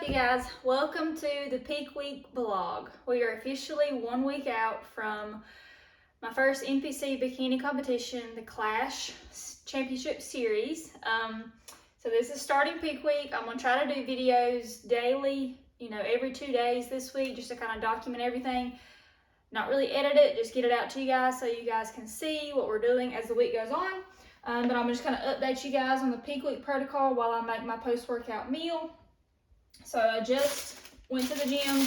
you guys? Welcome to the Peak Week vlog. We are officially 1 week out from my first NPC bikini competition, the Clash Championship Series. So this is starting Peak Week. I'm gonna try to do videos daily, every 2 days this week, just to kind of document everything. Not really edit it, just get it out to you guys so you guys can see what we're doing as the week goes on. But I'm just gonna update you guys on the Peak Week protocol while I make my post-workout meal. So I just went to the gym.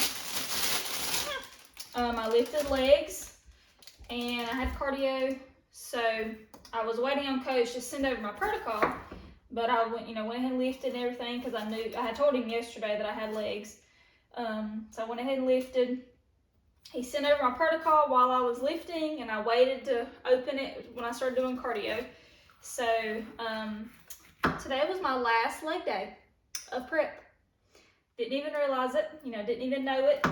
I lifted legs and I had cardio. So I was waiting on coach to send over my protocol, but I went ahead and lifted and everything because I knew I had told him yesterday that I had legs. So I went ahead and lifted. He sent over my protocol while I was lifting, and I waited to open it when I started doing cardio. So today was my last leg day of prep. Didn't even realize it, didn't even know it.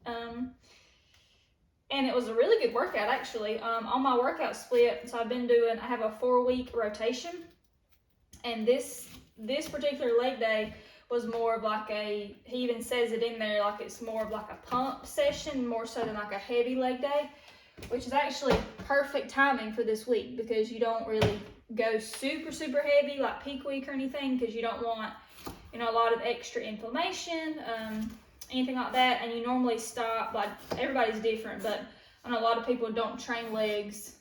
And it was a really good workout actually. On my workout split, so I have a 4-week rotation. And this particular leg day was more of like he even says it in there, like it's more of like a pump session, more so than like a heavy leg day, which is actually perfect timing for this week because you don't really go super, super heavy like peak week or anything because you don't want, a lot of extra inflammation, anything like that. And you normally stop, like everybody's different, but I know a lot of people don't train legs.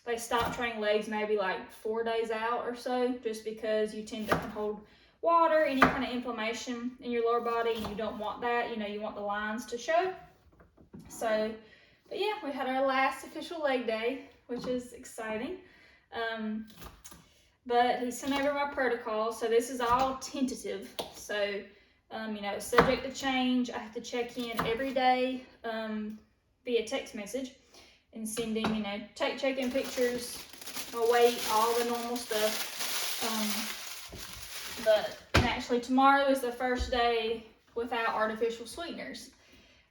They stop training legs maybe like 4 days out or so, just because you tend to hold water, any kind of inflammation in your lower body, and you don't want that. You want the lines to show. So, but yeah, we had our last official leg day, which is exciting. But he sent over my protocol, so this is all tentative. So, subject to change. I have to check in every day via text message and send him, check-in pictures, my weight, all the normal stuff. But actually tomorrow is the first day without artificial sweeteners.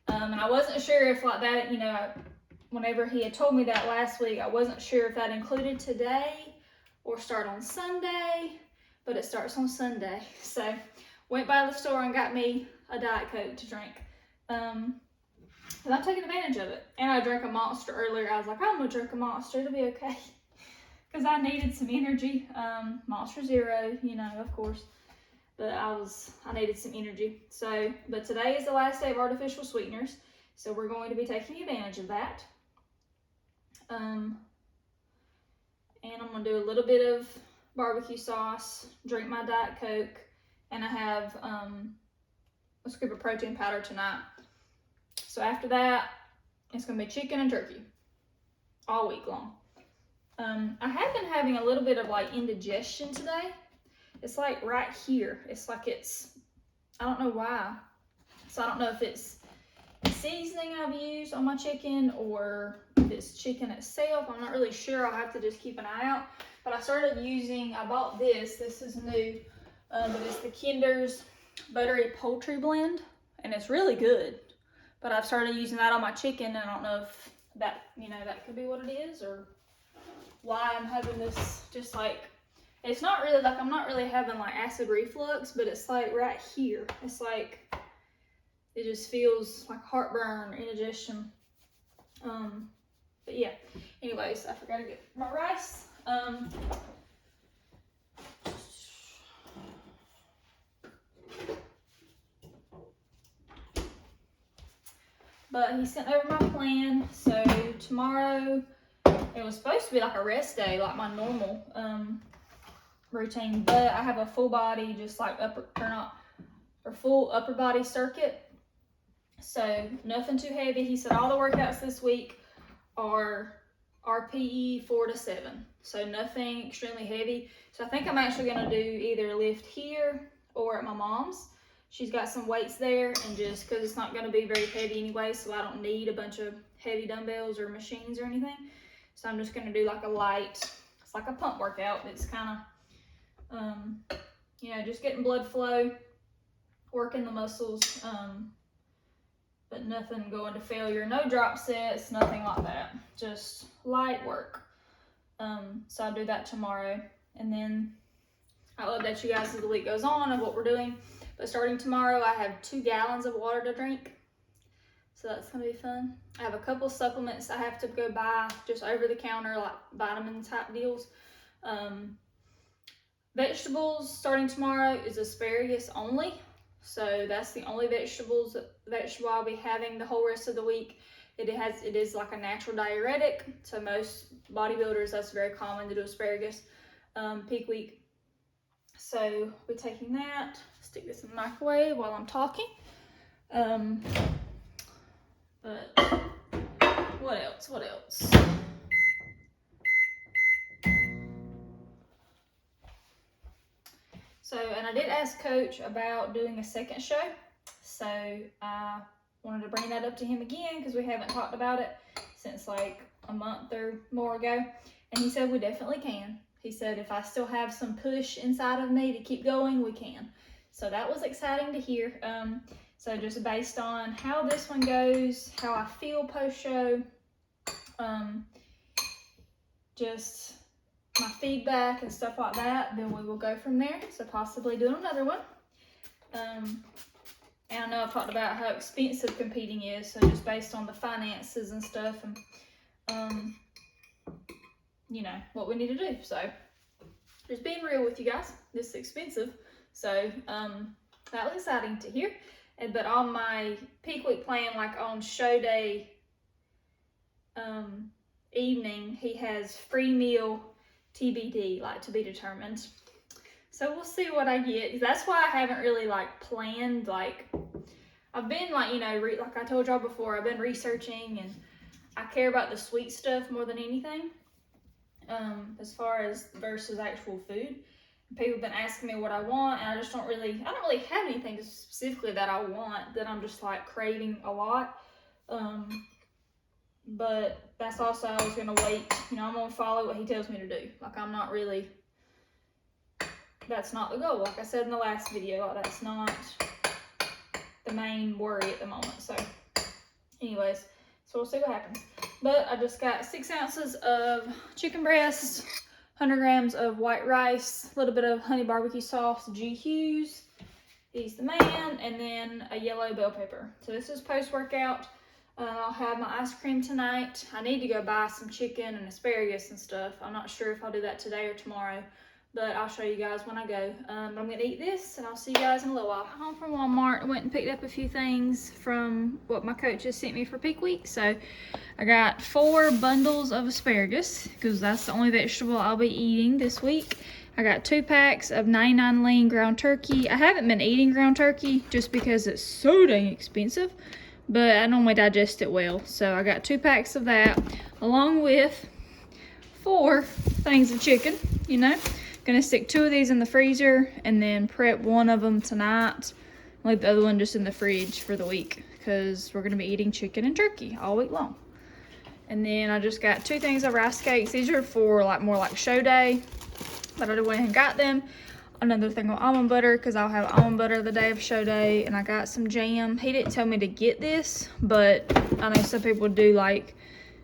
And I wasn't sure if like that, whenever he had told me that last week, I wasn't sure if that included today or start on Sunday, but it starts on Sunday. So went by the store and got me a Diet Coke to drink. And I'm taking advantage of it. And I drank a Monster earlier. I was like, I'm gonna drink a Monster, it'll be okay. Because I needed some energy. Monster Zero, of course. But I needed some energy. So, but today is the last day of artificial sweeteners. So we're going to be taking advantage of that. And I'm gonna do a little bit of barbecue sauce, drink my Diet Coke, and I have a scoop of protein powder tonight. So after that, it's gonna be chicken and turkey all week long. I have been having a little bit of like indigestion today. It's like right here. It's like I don't know why. So I don't know if it's seasoning I've used on my chicken or if it's chicken itself. I'm not really sure. I'll have to just keep an eye out. But I bought this. This is new. But it's the Kinder's Buttery Poultry Blend. And it's really good. But I've started using that on my chicken, and I don't know if that, that could be what it is or why I'm having this just like, it's not really like, I'm not really having like acid reflux, but it's like right here. It's like, it just feels like heartburn, indigestion. But yeah, anyways, I forgot to get my rice. But he sent over my plan. So tomorrow, it was supposed to be like a rest day, like my normal routine. But I have a full body, just like full upper body circuit. So nothing too heavy. He said all the workouts this week are RPE 4 to 7. So nothing extremely heavy. So I think I'm actually gonna do either lift here or at my mom's. She's got some weights there, and just because it's not going to be very heavy anyway, so I don't need a bunch of heavy dumbbells or machines or anything. So I'm just going to do like a light, it's like a pump workout. It's kind of, just getting blood flow, working the muscles, but nothing going to failure. No drop sets, nothing like that. Just light work. So I'll do that tomorrow. And then I'll update you guys as the week goes on of what we're doing. But starting tomorrow, I have 2 gallons of water to drink. So that's gonna be fun. I have a couple supplements I have to go buy just over the counter, like vitamin type deals. Vegetables starting tomorrow is asparagus only. So that's the only vegetable I'll be having the whole rest of the week. It is like a natural diuretic. So most bodybuilders, that's very common to do asparagus peak week. So we're taking that, stick this in the microwave while I'm talking. But what else? So, and I did ask Coach about doing a second show. So I wanted to bring that up to him again because we haven't talked about it since like a month or more ago. And he said we definitely can. He said if I still have some push inside of me to keep going, we can. So that was exciting to hear. So just based on how this one goes, how I feel post-show, just my feedback and stuff like that, then we will go from there. So possibly do another one. And I know I've talked about how expensive competing is, so just based on the finances and stuff, and you know what we need to do. So just being real with you guys, this is expensive. So that was exciting to hear. But on my peak week plan, like on show day evening, he has free meal TBD, like to be determined. So we'll see what I get. That's why I haven't really like planned, like I've been like, you know, like I told y'all before, I've been researching, and I care about the sweet stuff more than anything, as far as versus actual food. People have been asking me what I want, and I don't really have anything specifically that I want that I'm just like craving a lot. But that's also, I was gonna wait, you know, I'm gonna follow what he tells me to do. Like I'm not really, that's not the goal. Like I said in the last video, like that's not the main worry at the moment. So anyways, so we'll see what happens. But I just got 6 ounces of chicken breast, 100 grams of white rice, a little bit of honey barbecue sauce, G. Hughes, he's the man, and then a yellow bell pepper. So this is post-workout. I'll have my ice cream tonight. I need to go buy some chicken and asparagus and stuff. I'm not sure if I'll do that today or tomorrow, but I'll show you guys when I go. I'm gonna eat this, and I'll see you guys in a little while. Home from Walmart, I went and picked up a few things from what my coach has sent me for peak week. So I got 4 bundles of asparagus because that's the only vegetable I'll be eating this week. I got 2 packs of 99 lean ground turkey. I haven't been eating ground turkey just because it's so dang expensive, but I normally digest it well. So I got 2 packs of that, along with 4 things of chicken, you know. Gonna stick 2 of these in the freezer and then prep 1 of them tonight. Leave the other one just in the fridge for the week because we're gonna be eating chicken and turkey all week long. And then I just got 2 things of rice cakes. These are for like more like show day, but I went ahead and got them. Another thing of almond butter because I'll have almond butter the day of show day, and I got some jam. He didn't tell me to get this, but I know some people do like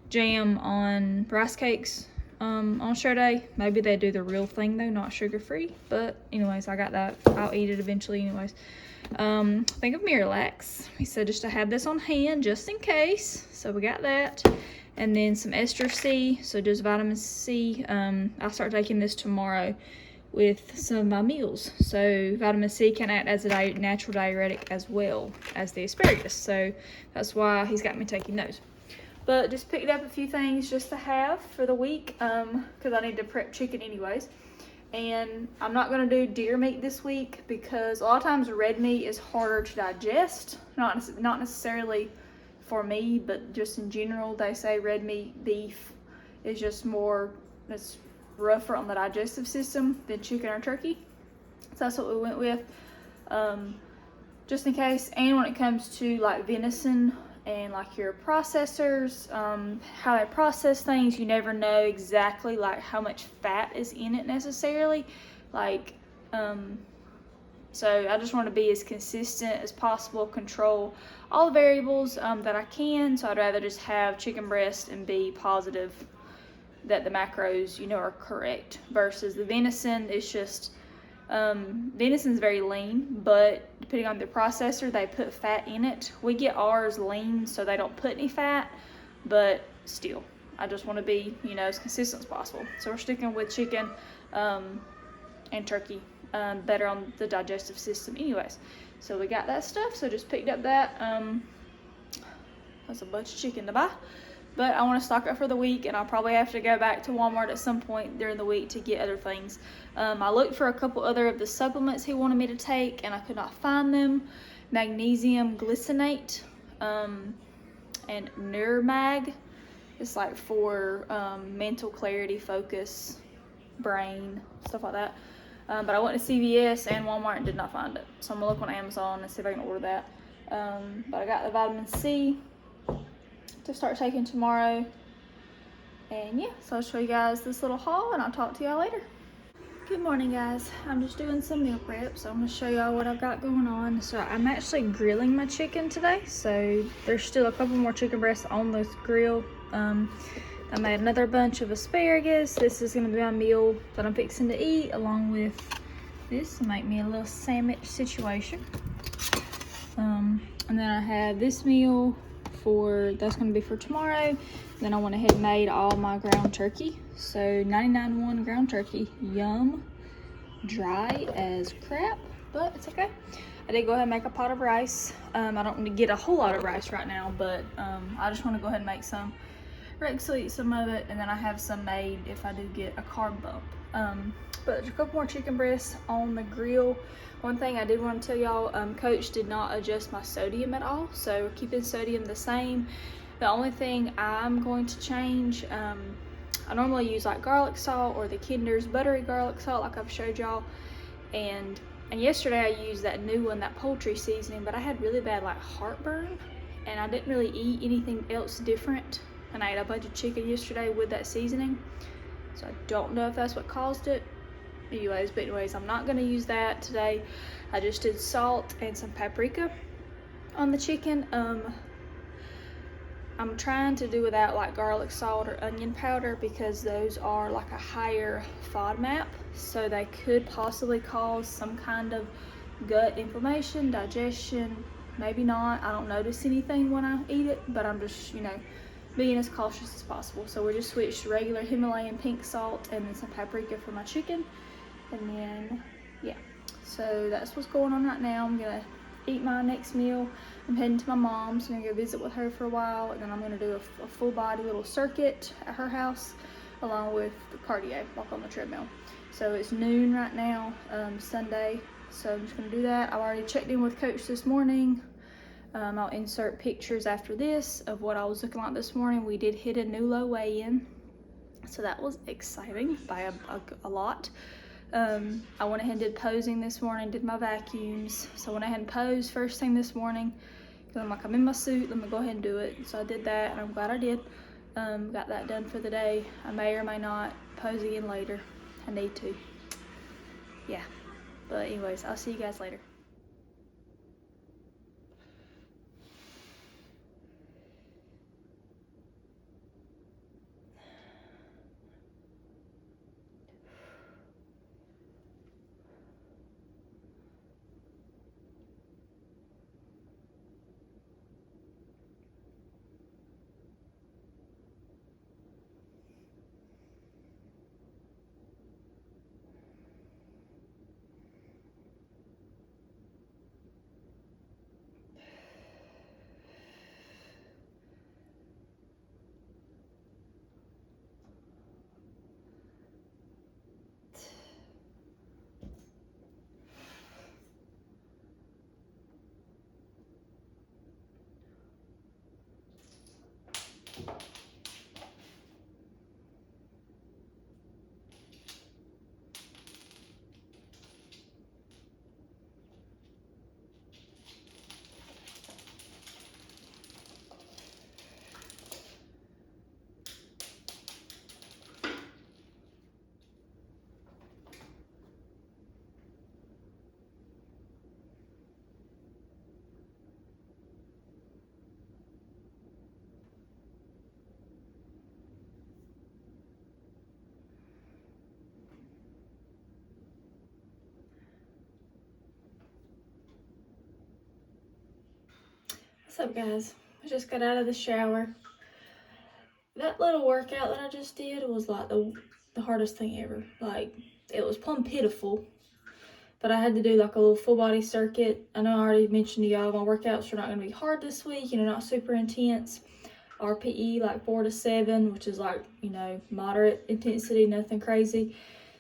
jam on rice cakes on show day. Maybe they do the real thing though, not sugar free, but anyways, I got that. I'll eat it eventually anyways. Think of Miralax. He said just to have this on hand just in case, so we got that. And then some ester C, so just vitamin C. I'll start taking this tomorrow with some of my meals. So vitamin C can act as a natural diuretic as well as the asparagus. So that's why he's got me taking those. But just picked up a few things just to have for the week because I need to prep chicken anyways. And I'm not going to do deer meat this week because a lot of times red meat is harder to digest. Not necessarily for me, but just in general, they say red meat beef is just more, it's rougher on the digestive system than chicken or turkey. So that's what we went with, just in case. And when it comes to like venison and like your processors, how they process things, you never know exactly like how much fat is in it necessarily. Like, so I just want to be as consistent as possible, control all the variables that I can. So I'd rather just have chicken breast and be positive that the macros, you know, are correct, versus the venison is just Venison's very lean, but depending on the processor, they put fat in it. We get ours lean, so they don't put any fat, but still, I just want to be, you know, as consistent as possible. So we're sticking with chicken and turkey, better on the digestive system anyways. So we got that stuff, so just picked up that. That's a bunch of chicken to buy. But I want to stock up for the week, and I'll probably have to go back to Walmart at some point during the week to get other things. I looked for a couple other of the supplements he wanted me to take, and I could not find them. Magnesium glycinate and Neuromag. It's like for mental clarity, focus, brain, stuff like that. But I went to CVS and Walmart and did not find it. So I'm going to look on Amazon and see if I can order that. But I got the vitamin C to start taking tomorrow. And yeah, so I'll show you guys this little haul and I'll talk to y'all later. Good morning, guys. I'm just doing some meal prep, so I'm going to show y'all what I've got going on. So I'm actually grilling my chicken today, so there's still a couple more chicken breasts on this grill. I made another bunch of asparagus. This is going to be my meal that I'm fixing to eat, along with this to make me a little sandwich situation. And then I have this meal that's going to be for tomorrow. Then I went ahead and made all my ground turkey. So 99.1 ground turkey, yum, dry as crap, but it's okay. I did go ahead and make a pot of rice. I don't want to get a whole lot of rice right now, but I just want to go ahead and make some. Rex will eat some of it, and then I have some made if I do get a carb bump. But there's a couple more chicken breasts on the grill. One thing I did want to tell y'all, Coach did not adjust my sodium at all, so we're keeping sodium the same. The only thing I'm going to change, I normally use like garlic salt or the Kinder's buttery garlic salt like I've showed y'all, and yesterday I used that new one, that poultry seasoning, but I had really bad like heartburn, and I didn't really eat anything else different, and I ate a bunch of chicken yesterday with that seasoning, so I don't know if that's what caused it. Anyways, I'm not going to use that today. I just did salt and some paprika on the chicken. I'm trying to do without like garlic salt or onion powder because those are like a higher FODMAP, so they could possibly cause some kind of gut inflammation, digestion, maybe not. I don't notice anything when I eat it, but I'm just, you know, being as cautious as possible. So we just switched to regular Himalayan pink salt and then some paprika for my chicken. And then, yeah, so that's what's going on right now. I'm gonna eat my next meal. I'm heading to my mom's. I'm gonna go visit with her for a while, and then I'm gonna do a full body little circuit at her house, along with the cardio, walk on the treadmill. So it's noon right now, Sunday. So I'm just gonna do that. I already checked in with Coach this morning. I'll insert pictures after this of what I was looking like this morning. We did hit a new low weigh-in, so that was exciting by a lot. I went ahead and did posing this morning, did my vacuums. So I went ahead and posed first thing this morning, because I'm like, I'm in my suit, let me go ahead and do it. So I did that, and I'm glad I did. Got that done for the day. I may or may not pose again later. I need to. Yeah. But anyways, I'll see you guys later. What's up, guys? I just got out of the shower. That little workout that I just did was like the hardest thing ever. Like, it was plumb pitiful. But I had to do like a little full body circuit. I know I already mentioned to y'all my workouts are not going to be hard this week, not super intense. RPE like 4 to 7, which is like, moderate intensity, nothing crazy.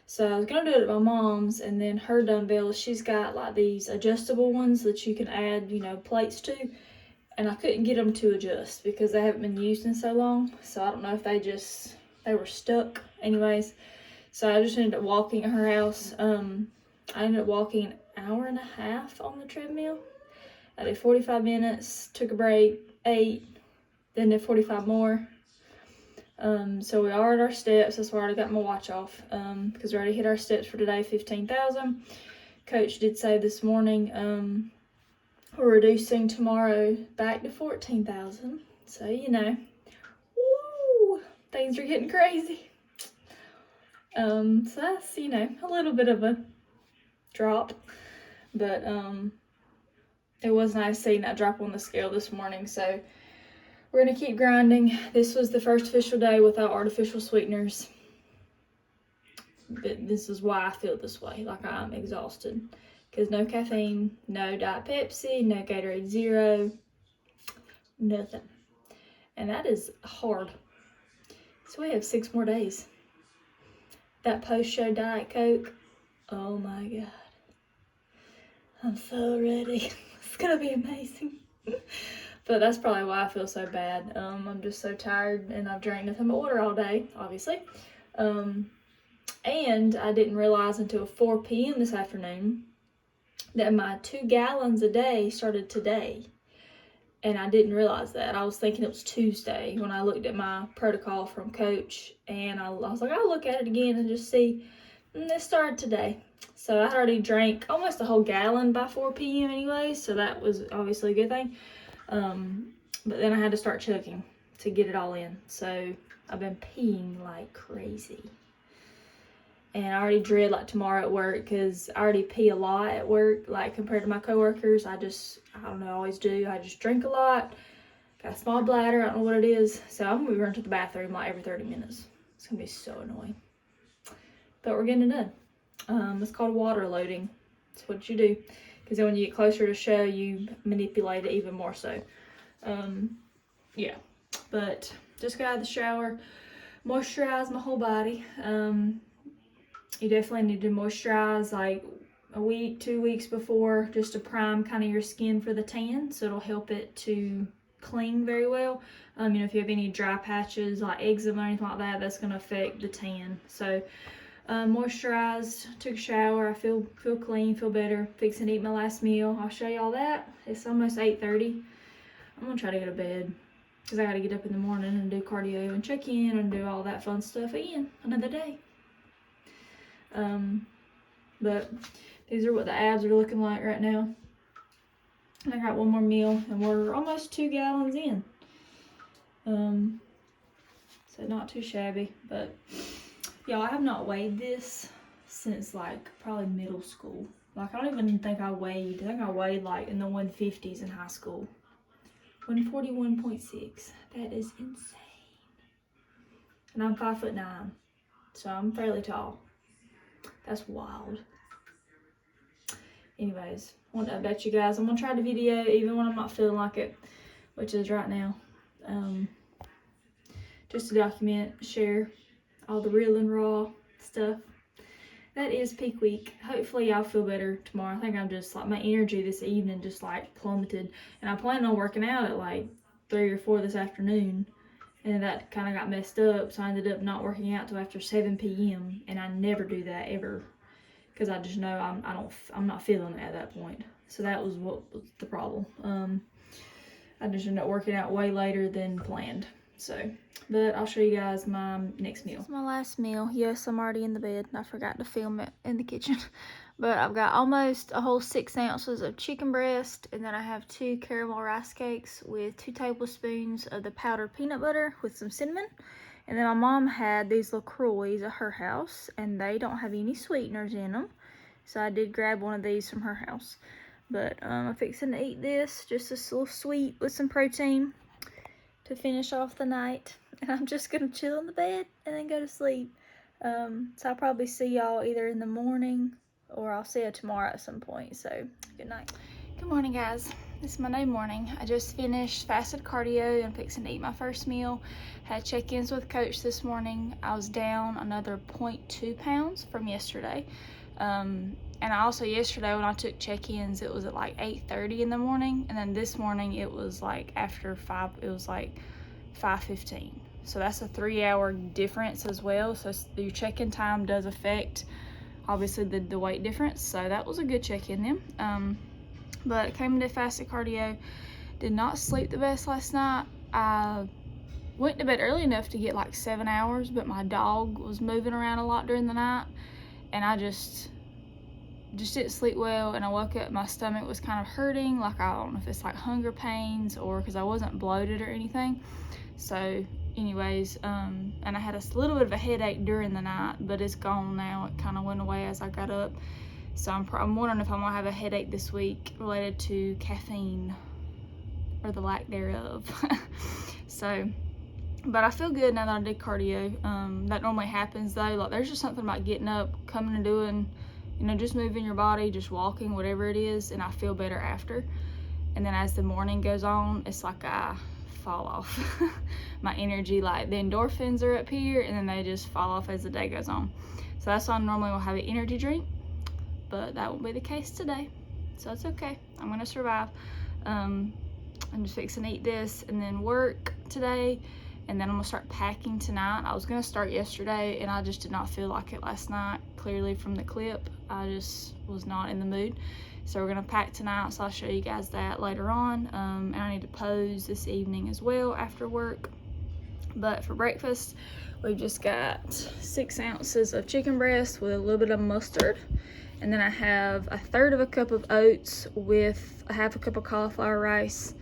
So I was going to do it at my mom's, and then her dumbbells, she's got like these adjustable ones that you can add, plates to. And I couldn't get them to adjust because they haven't been used in so long. So I don't know if they were stuck. Anyways, so I just ended up walking at her house. I ended up walking an hour and a half on the treadmill. I did 45 minutes, took a break, ate, then did 45 more. So we are at our steps. That's why I already got my watch off because we already hit our steps for today, 15,000. Coach did say this morning we're reducing tomorrow back to 14,000. So, woo, things are getting crazy. So that's, a little bit of a drop, but it was nice seeing that drop on the scale this morning. So we're gonna keep grinding. This was the first official day without artificial sweeteners. But this is why I feel this way, like I'm exhausted. Because no caffeine, no Diet Pepsi, no Gatorade Zero, nothing. And that is hard. So we have 6 more days. That post-show Diet Coke, oh my God. I'm so ready. It's gonna be amazing. But that's probably why I feel so bad. I'm just so tired, and I've drank nothing but water all day, obviously. And I didn't realize until 4 p.m. this afternoon that my 2 gallons a day started today. And I didn't realize that. I was thinking it was Tuesday when I looked at my protocol from Coach, and I was like, I'll look at it again and just see. And it started today. So I already drank almost a whole gallon by 4 p.m. anyway, so that was obviously a good thing. But then I had to start chugging to get it all in. So I've been peeing like crazy. And I already dread like tomorrow at work because I already pee a lot at work, like compared to my coworkers. I don't know, I always do. I just drink a lot. Got a small bladder, I don't know what it is. So I'm gonna be running to the bathroom like every 30 minutes. It's gonna be so annoying. But we're getting it done. It's called water loading. That's what you do. Because then when you get closer to show, you manipulate it even more so. Yeah. But just got out of the shower, moisturize my whole body. You definitely need to moisturize like a week, 2 weeks before, just to prime kind of your skin for the tan, so it'll help it to cling very well. If you have any dry patches like eczema or anything like that, that's going to affect the tan. So moisturized, took a shower, I feel clean, feel better, fixing to eat my last meal. I'll show you all that. It's almost 8:30. I'm gonna try to go to bed because I got to get up in the morning and do cardio and check in and do all that fun stuff again another day. But these are what the abs are looking like right now. And I got one more meal and we're almost 2 gallons in. So not too shabby, but y'all, I have not weighed this since like probably middle school. Like I don't even think I weighed like in the 150s in high school. 141.6. That is insane. And I'm 5'9", so I'm fairly tall. That's wild. Anyways, I want to update you guys. I'm gonna try the video even when I'm not feeling like it, which is right now. Just to document, share all the real and raw stuff. That is peak week. Hopefully y'all feel better tomorrow. I think I'm just like, my energy this evening just like plummeted. And I planned on working out at like 3 or 4 this afternoon. And that kind of got messed up. So I ended up not working out till after 7 p.m. And I never do that ever. Because I just know I'm not feeling it at that point. So that was what was the problem. I just ended up working out way later than planned. So, but I'll show you guys my next meal. This is my last meal. Yes, I'm already in the bed. I forgot to film it in the kitchen. But I've got almost a whole 6 ounces of chicken breast. And then I have 2 caramel rice cakes with 2 tablespoons of the powdered peanut butter with some cinnamon. And then my mom had these LaCroix at her house. And they don't have any sweeteners in them. So I did grab one of these from her house. But I'm fixing to eat this, just this little sweet with some protein to finish off the night. And I'm just gonna chill in the bed and then go to sleep. So I'll probably see y'all either in the morning or I'll see you tomorrow at some point. So good night. Good morning, guys. This is Monday morning. I just finished fasted cardio and fixing to eat my first meal. Had check-ins with coach this morning. I was down another 0.2 pounds from yesterday. And I also, yesterday when I took check-ins, it was at like 8:30 in the morning. And then this morning it was like after 5, it was like 5:15. So that's a 3-hour difference as well. So your check-in time does affect, obviously, the weight difference. So that was a good check-in then. But came into fasted cardio, did not sleep the best last night. I went to bed early enough to get like 7 hours, but my dog was moving around a lot during the night. And I just didn't sleep well, and I woke up, my stomach was kind of hurting, like I don't know if it's like hunger pains or because I wasn't bloated or anything. So anyways, and I had a little bit of a headache during the night, but it's gone now. It kind of went away as I got up. So I'm wondering if I'm gonna have a headache this week related to caffeine or the lack thereof. So, but I feel good now that I did cardio. That normally happens though. Like there's just something about getting up, coming and doing, you know, just moving your body, just walking, whatever it is, and I feel better after. And then as the morning goes on, it's like I fall off. My energy, like the endorphins are up here, and then they just fall off as the day goes on. So that's why I normally will have an energy drink, but that won't be the case today. So it's okay. I'm gonna survive. I'm just fixing to eat this and then work today. And then I'm gonna start packing tonight. I was gonna start yesterday and I just did not feel like it last night. Clearly from the clip, I just was not in the mood. So we're gonna pack tonight, so I'll show you guys that later on. And I need to pose this evening as well after work. But for breakfast, we've just got 6 ounces of chicken breast with a little bit of mustard. And then I have 1/3 cup of oats with 1/2 cup of cauliflower rice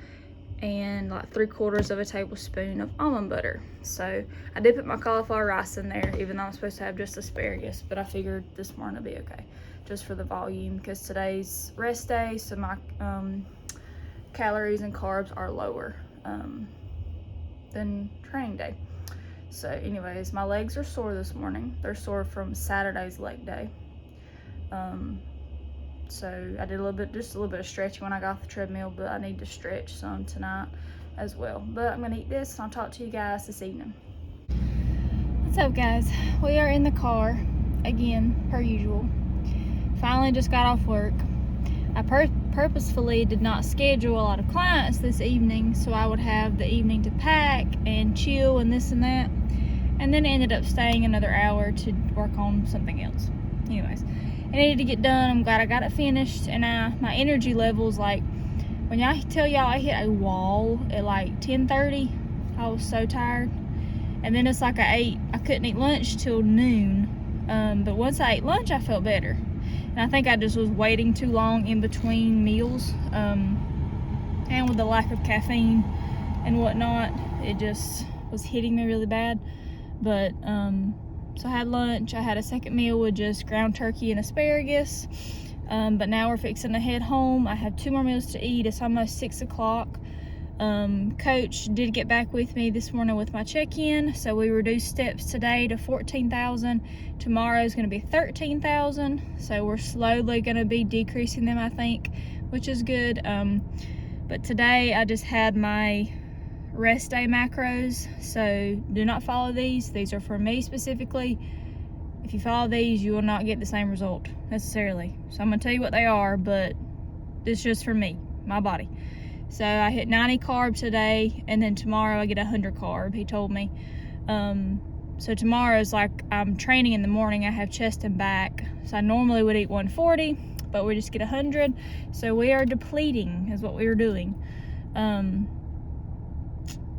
and like 3/4 tablespoon of almond butter. So I did put my cauliflower rice in there, even though I'm supposed to have just asparagus, but I figured this morning would be okay, just for the volume, because today's rest day, so my calories and carbs are lower than training day. So anyways, my legs are sore this morning. They're sore from Saturday's leg day. So I did just a little bit of stretching when I got off the treadmill, but I need to stretch some tonight as well. But I'm gonna eat this and I'll talk to you guys this evening. What's up, guys? We are in the car again, per usual. Finally just got off work. I purposefully did not schedule a lot of clients this evening, so I would have the evening to pack and chill and this and that. And then ended up staying another hour to work on something else. Anyways, I needed to get done. I'm glad I got it finished. And my energy levels, like when I tell y'all I hit a wall at like 10:30, I was so tired. And then it's like I couldn't eat lunch till noon. But once I ate lunch, I felt better. And I think I just was waiting too long in between meals. And with the lack of caffeine and whatnot, it just was hitting me really bad. But so I had lunch. I had a second meal with just ground turkey and asparagus. But now we're fixing to head home. I have 2 more meals to eat. It's almost 6 o'clock. Coach did get back with me this morning with my check-in. So we reduced steps today to 14,000. Tomorrow is going to be 13,000. So we're slowly going to be decreasing them, I think, which is good. But today I just had my rest day macros, so do not follow these. These are for me specifically. If you follow these, you will not get the same result necessarily. So I'm gonna tell you what they are, but it's just for me, my body. So I hit 90 carb today, and then tomorrow I get 100 carb, he told me. So tomorrow is like I'm training in the morning. I have chest and back, so I normally would eat 140, but we just get 100. So we are depleting is what we are doing.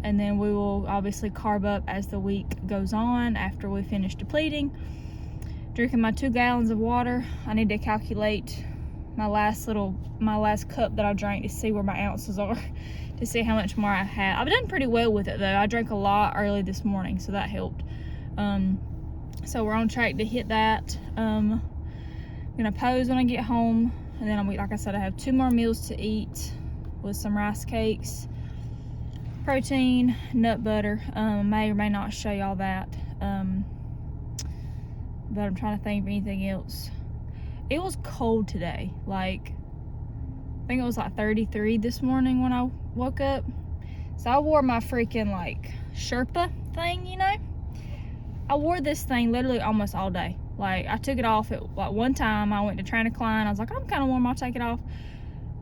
And then we will obviously carb up as the week goes on after we finish depleting. Drinking my 2 gallons of water. I need to calculate my last cup that I drank to see where my ounces are, to see how much more I have. I've done pretty well with it though. I drank a lot early this morning, so that helped. So we're on track to hit that. I'm gonna pose when I get home. And then like I said, I have 2 more meals to eat with some rice cakes, protein, nut butter. May or may not show y'all that. But I'm trying to think of anything else. It was cold today. Like, I think it was like 33 this morning when I woke up. So I wore my freaking like Sherpa thing, you know? I wore this thing literally almost all day. Like, I took it off at like one time. I went to train a client. I was like, I'm kind of warm, I'll take it off.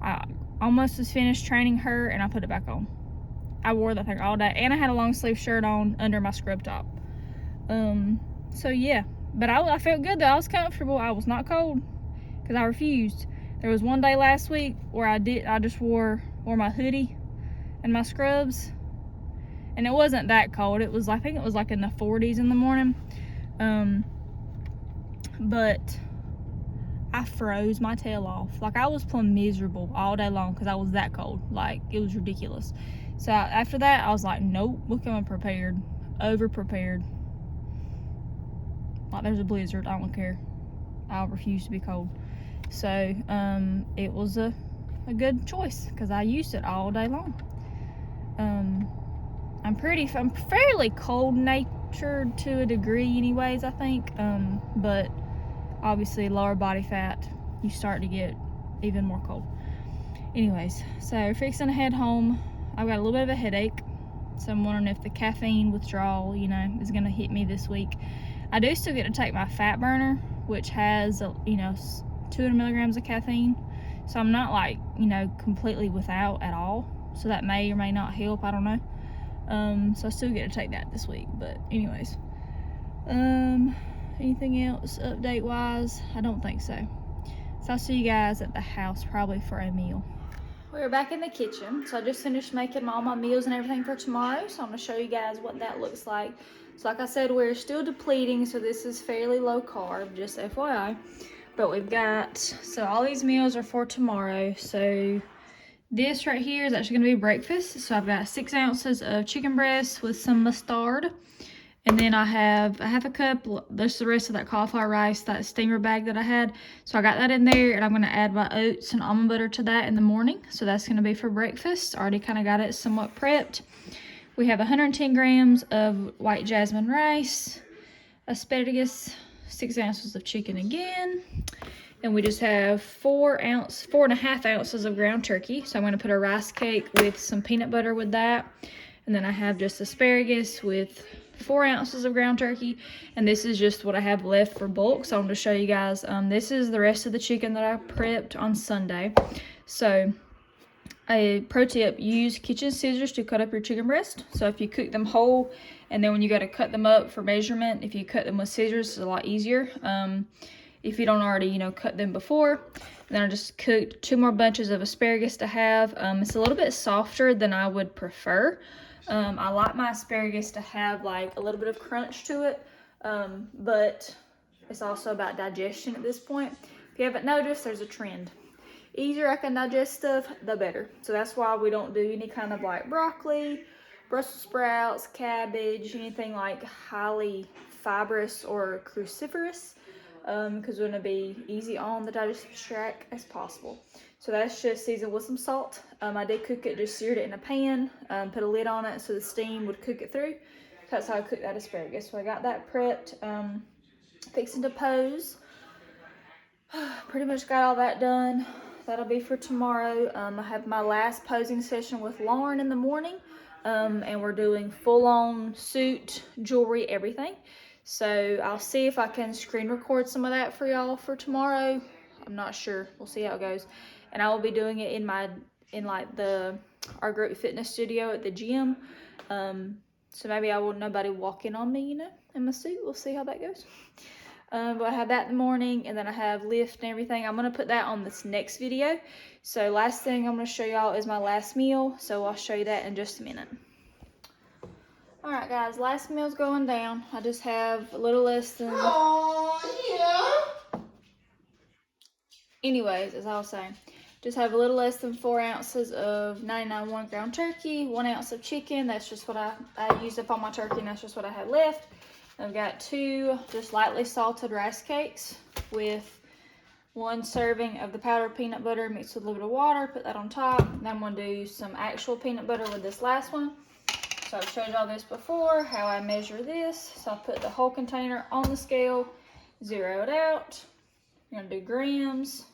I almost was finished training her and I put it back on. I wore that thing all day, and I had a long sleeve shirt on under my scrub top. So yeah, but I felt good though. I was comfortable. I was not cold because I refused. There was one day last week where I just wore my hoodie and my scrubs, and it wasn't that cold. It was, I think it was like in the 40s in the morning. But I froze my tail off. Like, I was plumb miserable all day long because I was that cold. Like, it was ridiculous. So after that, I was like, nope, we're coming prepared, over prepared. Like, there's a blizzard, I don't care. I refuse to be cold. So it was a good choice because I used it all day long. I'm fairly cold natured to a degree anyways, I think. But obviously lower body fat, you start to get even more cold. Anyways, so fixing to head home. I've got a little bit of a headache, so I'm wondering if the caffeine withdrawal, you know, is gonna hit me this week. I do still get to take my fat burner, which has, you know, 200 milligrams of caffeine. So I'm not like, you know, completely without at all. So that may or may not help, I don't know. So I still get to take that this week, but anyways. Anything else update wise? I don't think so. So I'll see you guys at the house probably for a meal. We're back in the kitchen. So I just finished making all my meals and everything for tomorrow. So I'm gonna show you guys what that looks like. So like I said, we're still depleting, so this is fairly low carb, just FYI. But we've got, so all these meals are for tomorrow. So this right here is actually gonna be breakfast. So I've got 6 ounces of chicken breast with some mustard. And then I have a half a cup, there's the rest of that cauliflower rice, that steamer bag that I had. So I got that in there, and I'm gonna add my oats and almond butter to that in the morning. So that's gonna be for breakfast. Already kind of got it somewhat prepped. We have 110 grams of white jasmine rice, asparagus, 6 ounces of chicken again. And we just have 4.5 ounces of ground turkey. So I'm gonna put a rice cake with some peanut butter with that. And then I have just asparagus with 4 ounces of ground turkey, and this is just what I have left for bulk. So I'm going to show you guys. This is the rest of the chicken that I prepped on Sunday. So a pro tip, use kitchen scissors to cut up your chicken breast. So if you cook them whole, and then when you go to cut them up for measurement, if you cut them with scissors, it's a lot easier. If you don't already, you know, cut them before. And then I just cooked 2 more bunches of asparagus to have. It's a little bit softer than I would prefer. I like my asparagus to have like a little bit of crunch to it, but it's also about digestion at this point. If you haven't noticed, there's a trend. Easier I can digest stuff, the better. So that's why we don't do any kind of like broccoli, Brussels sprouts, cabbage, anything like highly fibrous or cruciferous, because we want to be easy on the digestive tract as possible. So that's just seasoned with some salt. I did cook it, just seared it in a pan, put a lid on it so the steam would cook it through. That's how I cook that asparagus. So I got that prepped, fixing to pose. Pretty much got all that done. That'll be for tomorrow. I have my last posing session with Lauren in the morning, and we're doing full-on suit, jewelry, everything. So I'll see if I can screen record some of that for y'all for tomorrow. I'm not sure. We'll see how it goes. And I will be doing it in our group fitness studio at the gym. So maybe I won't nobody walking on me, you know, in my suit. We'll see how that goes. But I have that in the morning, and then I have lift and everything. I'm gonna put that on this next video. So last thing I'm gonna show y'all is my last meal. So I'll show you that in just a minute. All right, guys, last meal's going down. I just have a little less than. Oh, yeah. Anyways, as I was saying, just have a little less than 4 ounces of 99.1 ground turkey, 1 ounce of chicken. That's just what I used up on my turkey, and that's just what I had left. I've got 2 just lightly salted rice cakes with 1 serving of the powdered peanut butter mixed with a little bit of water, put that on top. Then I'm gonna do some actual peanut butter with this last one. So I've showed y'all this before, how I measure this. So I put the whole container on the scale, zero it out. I'm gonna do grams.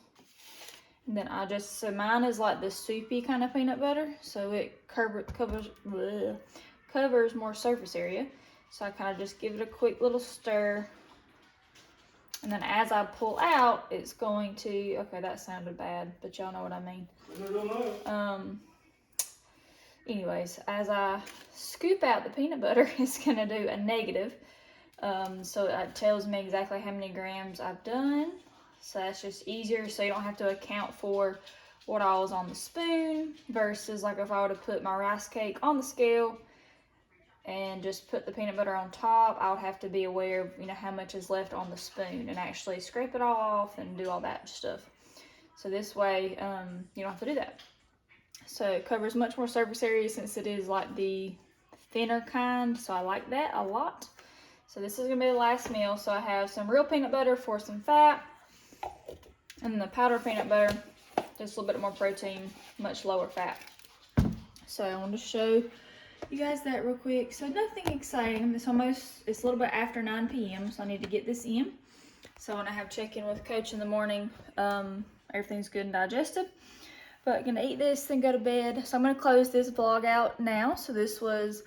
And then so mine is like the soupy kind of peanut butter. So it covers more surface area. So I kind of just give it a quick little stir. And then as I pull out, it's going to, okay, that sounded bad, but y'all know what I mean. Anyways, as I scoop out the peanut butter, it's gonna do a negative. So it tells me exactly how many grams I've done. So that's just easier, so you don't have to account for what all is on the spoon, versus like if I would have put my rice cake on the scale and just put the peanut butter on top, I would have to be aware of, you know, how much is left on the spoon and actually scrape it all off and do all that stuff. So this way, you don't have to do that. So it covers much more surface area since it is like the thinner kind, so I like that a lot. So this is gonna be the last meal. So I have some real peanut butter for some fat, and then the powdered peanut butter, just a little bit more protein, much lower fat. So I want to show you guys that real quick. So nothing exciting. It's a little bit after 9 p.m. so I need to get this in. So when I have check-in with Coach in the morning, everything's good and digested. But I'm gonna eat this, then go to bed. So I'm gonna close this vlog out now. So this was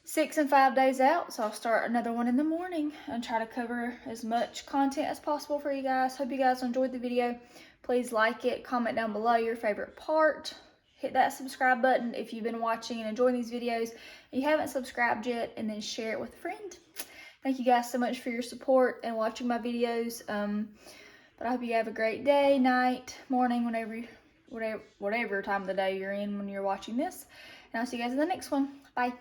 6 and 5 days out. So I'll start another one in the morning and try to cover as much content as possible for you guys. Hope you guys enjoyed the video. Please like it, comment down below your favorite part. Hit that subscribe button if you've been watching and enjoying these videos and you haven't subscribed yet, and then share it with a friend. Thank you guys so much for your support and watching my videos. But I hope you have a great day, night, morning, whatever time of the day you're in when you're watching this. And I'll see you guys in the next one. Bye.